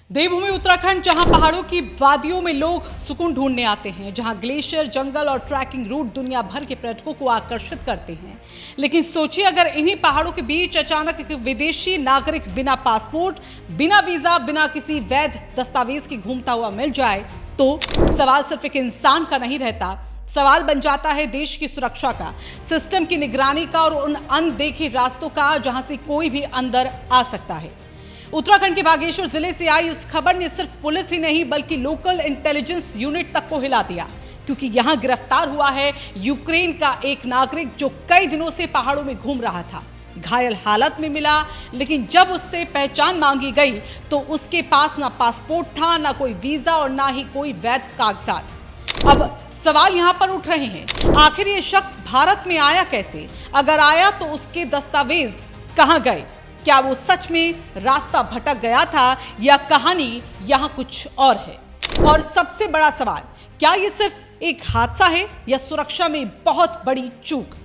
देवभूमि उत्तराखंड, जहां पहाड़ों की वादियों में लोग सुकून ढूंढने आते हैं, जहां ग्लेशियर, जंगल और ट्रैकिंग रूट दुनिया भर के पर्यटकों को आकर्षित करते हैं। लेकिन सोचिए, अगर इन्हीं पहाड़ों के बीच अचानक एक विदेशी नागरिक बिना पासपोर्ट, बिना वीजा, बिना किसी वैध दस्तावेज की घूमता हुआ मिल जाए, तो सवाल सिर्फ एक इंसान का नहीं रहता, सवाल बन जाता है देश की सुरक्षा का, सिस्टम की निगरानी का और उन अनदेखे रास्तों का जहां से कोई भी अंदर आ सकता है। उत्तराखंड के बागेश्वर जिले से आई इस खबर ने सिर्फ पुलिस ही नहीं बल्कि लोकल इंटेलिजेंस यूनिट तक को हिला दिया, क्योंकि यहां गिरफ्तार हुआ है यूक्रेन का एक नागरिक जो कई दिनों से पहाड़ों में घूम रहा था। घायल हालत में मिला, लेकिन जब उससे पहचान मांगी गई तो उसके पास ना पासपोर्ट था, ना कोई वीजा और ना ही कोई वैध कागजात। अब सवाल यहां पर उठ रहे हैं, आखिर ये शख्स भारत में आया कैसे? अगर आया तो उसके दस्तावेज कहां गए? क्या वो सच में रास्ता भटक गया था या कहानी यहां कुछ और है? और सबसे बड़ा सवाल, क्या ये सिर्फ एक हादसा है या सुरक्षा में बहुत बड़ी चूक?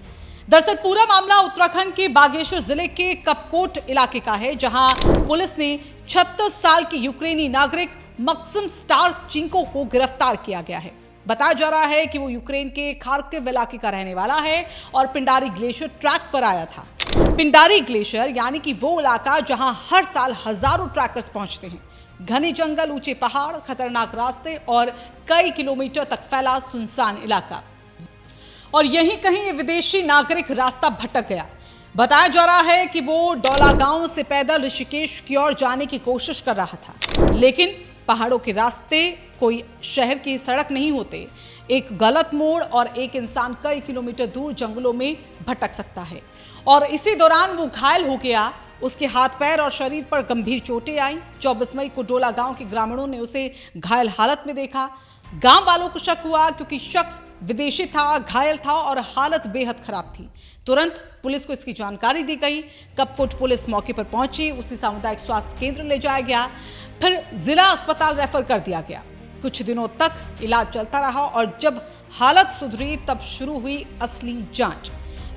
दरअसल पूरा मामला उत्तराखंड के बागेश्वर जिले के कपकोट इलाके का है, जहां पुलिस ने 36 साल के यूक्रेनी नागरिक मक्सिम स्टारचेंको को गिरफ्तार किया गया है। बताया जा रहा है कि वो यूक्रेन के खार्किव इलाके का रहने वाला है और पिंडारी ग्लेशियर ट्रैक पर आया था। पिंडारी ग्लेशियर यानी कि वो इलाका जहां हर साल हजारों ट्रैकर्स पहुंचते हैं। घने जंगल, ऊंचे पहाड़, खतरनाक रास्ते और कई किलोमीटर तक फैला सुनसान इलाका। और यहीं कहीं ये विदेशी नागरिक रास्ता भटक गया। बताया जा रहा है कि वो डोला गांव से पैदल ऋषिकेश की ओर जाने की कोशिश कर रहा था, लेकिन पहाड़ों के रास्ते कोई शहर की सड़क नहीं होते। एक गलत मोड़ और एक इंसान कई किलोमीटर दूर जंगलों में भटक सकता है। और इसी दौरान वो घायल हो गया। उसके हाथ पैर और शरीर पर गंभीर चोटें आईं। 24 मई को डोला गांव के ग्रामीणों ने उसे घायल हालत में देखा। गांव वालों को शक हुआ क्योंकि शख्स विदेशी था, घायल था और हालत बेहद खराब थी। तुरंत पुलिस को इसकी जानकारी दी गई। कपकोट पुलिस मौके पर पहुंची, उसे सामुदायिक स्वास्थ्य केंद्र ले जाया गया, फिर जिला अस्पताल रेफर कर दिया गया। कुछ दिनों तक इलाज चलता रहा और जब हालत सुधरी तब शुरू हुई असली जांच।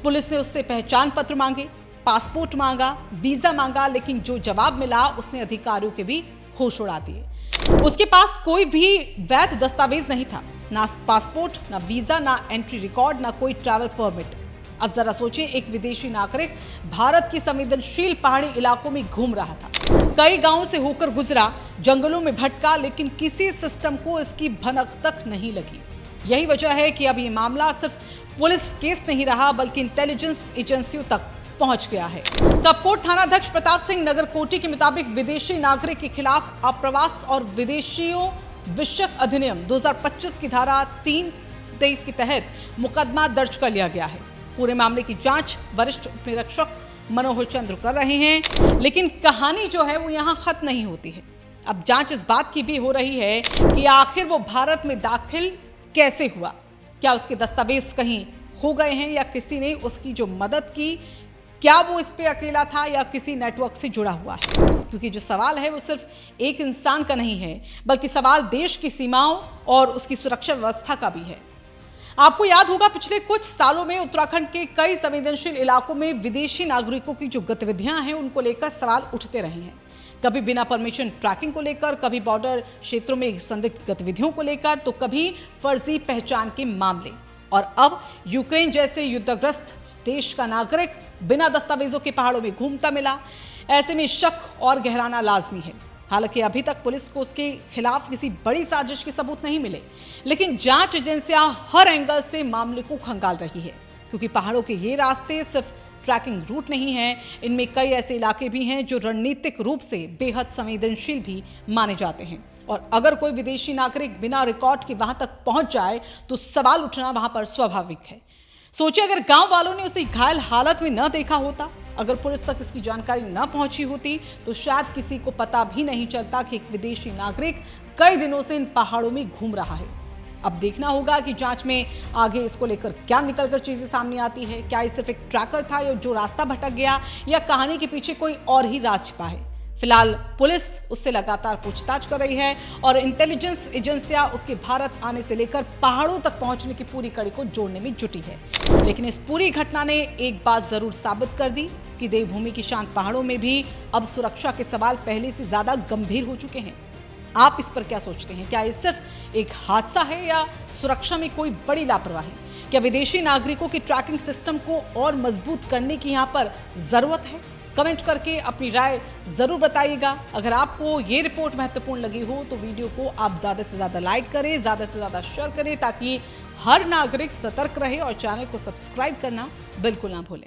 पुलिस ने उससे पहचान पत्र मांगे, पासपोर्ट मांगा, वीजा मांगा, लेकिन जो जवाब मिला उसने अधिकारियों के भी होश उड़ा दिए। उसके पास कोई भी वैध दस्तावेज नहीं था, ना पासपोर्ट, ना वीजा, ना एंट्री रिकॉर्ड, ना कोई ट्रैवल परमिट। अब जरा सोचिए, एक विदेशी नागरिक भारत की संवेदनशील पहाड़ी इलाकों में घूम रहा था, कई गांवों से होकर गुजरा, जंगलों में भटका, लेकिन किसी सिस्टम को इसकी भनक तक नहीं लगी। यही वजह है कि अब ये मामला सिर्फ पुलिस केस नहीं रहा बल्कि इंटेलिजेंस एजेंसियों तक पहुंच गया है। कपकोट थानाध्यक्ष प्रताप सिंह नगरकोटी के मुताबिक विदेशी नागरिक के खिलाफ आप्रवास और विदेशियों विषयक अधिनियम 2025 की धारा 323 के तहत मुकदमा दर्ज कर लिया गया है। पूरे मामले की जांच वरिष्ठ उप निरीक्षक मनोहर चंद्र कर रहे हैं, लेकिन कहानी जो है वो यहाँ खत्म नहीं होती है। अब जांच इस बात की भी हो रही है कि आखिर वो भारत में दाखिल कैसे हुआ? क्या उसके दस्तावेज कहीं खो गए हैं या किसी ने उसकी जो मदद की, क्या वो इस पे अकेला था या किसी नेटवर्क से जुड़ा हुआ है? क्योंकि जो सवाल है वो सिर्फ एक इंसान का नहीं है, बल्कि सवाल देश की सीमाओं और उसकी सुरक्षा व्यवस्था का भी है। आपको याद होगा, पिछले कुछ सालों में उत्तराखंड के कई संवेदनशील इलाकों में विदेशी नागरिकों की जो गतिविधियां हैं उनको लेकर सवाल उठते रहे हैं। कभी बिना परमिशन ट्रैकिंग को लेकर, कभी बॉर्डर क्षेत्रों में संदिग्ध गतिविधियों को लेकर, तो कभी फर्जी पहचान के मामले। और अब यूक्रेन जैसे युद्धग्रस्त देश का नागरिक बिना दस्तावेजों के पहाड़ों में घूमता मिला। ऐसे में शक और गहराना लाजमी है। हालांकि अभी तक पुलिस को उसके खिलाफ किसी बड़ी साजिश के सबूत नहीं मिले, लेकिन जांच एजेंसियां हर एंगल से मामले को खंगाल रही है, क्योंकि पहाड़ों के ये रास्ते सिर्फ ट्रैकिंग रूट नहीं हैं, इनमें कई ऐसे इलाके भी हैं जो रणनीतिक रूप से बेहद संवेदनशील भी माने जाते हैं। और अगर कोई विदेशी नागरिक बिना रिकॉर्ड के वहां तक पहुंच जाए तो सवाल उठना वहां पर स्वाभाविक है। सोचिए, अगर गांव वालों ने उसे घायल हालत में न देखा होता, अगर पुलिस तक इसकी जानकारी न पहुंची होती, तो शायद किसी को पता भी नहीं चलता कि एक विदेशी नागरिक कई दिनों से इन पहाड़ों में घूम रहा है। अब देखना होगा कि जांच में आगे इसको लेकर क्या निकलकर चीजें सामने आती है। क्या ये सिर्फ एक ट्रैकर था या जो रास्ता भटक गया, या कहानी के पीछे कोई और ही राज छिपा है? फिलहाल पुलिस उससे लगातार पूछताछ कर रही है और इंटेलिजेंस एजेंसियां उसके भारत आने से लेकर पहाड़ों तक पहुंचने की पूरी कड़ी को जोड़ने में जुटी है। लेकिन इस पूरी घटना ने एक बात जरूर साबित कर दी कि देवभूमि की शांत पहाड़ों में भी अब सुरक्षा के सवाल पहले से ज्यादा गंभीर हो चुके हैं। आप इस पर क्या सोचते हैं? क्या ये सिर्फ एक हादसा है या सुरक्षा में कोई बड़ी लापरवाही? क्या विदेशी नागरिकों की ट्रैकिंग सिस्टम को और मजबूत करने की यहाँ पर जरूरत है? कमेंट करके अपनी राय जरूर बताइएगा। अगर आपको ये रिपोर्ट महत्वपूर्ण लगी हो तो वीडियो को आप ज़्यादा से ज़्यादा लाइक करें, ज़्यादा से ज़्यादा शेयर करें, ताकि हर नागरिक सतर्क रहे और चैनल को सब्सक्राइब करना बिल्कुल ना भूलें।